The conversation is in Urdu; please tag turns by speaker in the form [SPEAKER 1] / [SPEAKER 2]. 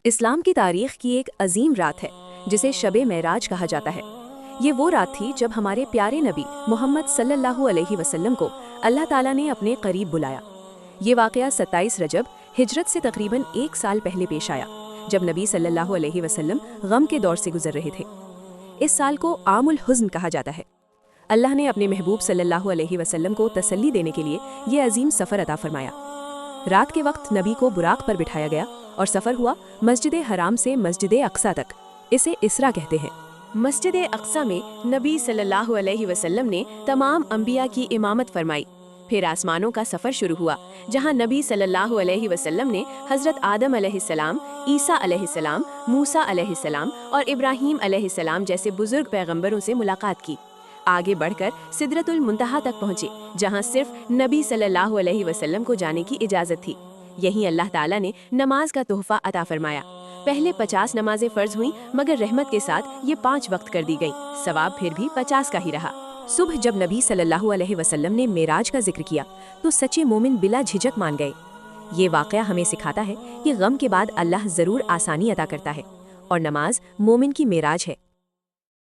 [SPEAKER 1] اسلام کی تاریخ کی ایک عظیم رات ہے جسے شب معراج کہا جاتا ہے۔ یہ وہ رات تھی جب ہمارے پیارے نبی محمد صلی اللہ علیہ وسلم کو اللہ تعالیٰ نے اپنے قریب بلایا۔ یہ واقعہ 27 رجب ہجرت سے تقریباً 1 سال پہلے پیش آیا، جب نبی صلی اللہ علیہ وسلم غم کے دور سے گزر رہے تھے۔ اس سال کو عام الحزن کہا جاتا ہے۔ اللہ نے اپنے محبوب صلی اللہ علیہ وسلم کو تسلی دینے کے لیے یہ عظیم سفر عطا فرمایا۔ رات کے وقت نبی کو براق پر بٹھایا گیا اور سفر ہوا مسجد حرام سے مسجد اقصیٰ تک۔ اسے اسرا کہتے ہیں۔ مسجد اقصیٰ میں نبی صلی اللہ علیہ وسلم نے تمام انبیاء کی امامت فرمائی۔ پھر آسمانوں کا سفر شروع ہوا، جہاں نبی صلی اللہ علیہ وسلم نے حضرت آدم علیہ السلام، عیسیٰ علیہ السلام، موسیٰ علیہ السلام اور ابراہیم علیہ السلام جیسے بزرگ پیغمبروں سے ملاقات کی۔ آگے بڑھ کر سدرۃ المنتہا تک پہنچے، جہاں صرف نبی صلی اللہ علیہ وسلم کو جانے کی اجازت تھی۔ یہیں اللہ تعالیٰ نے نماز کا تحفہ عطا فرمایا۔ پہلے 50 نمازیں فرض ہوئیں، مگر رحمت کے ساتھ یہ 5 وقت کر دی گئیں۔ ثواب پھر بھی 50 کا ہی رہا۔ صبح جب نبی صلی اللہ علیہ وسلم نے معراج کا ذکر کیا تو سچے مومن بلا جھجک مان گئے۔ یہ واقعہ ہمیں سکھاتا ہے کہ غم کے بعد اللہ ضرور آسانی عطا کرتا ہے، اور نماز مومن کی معراج ہے۔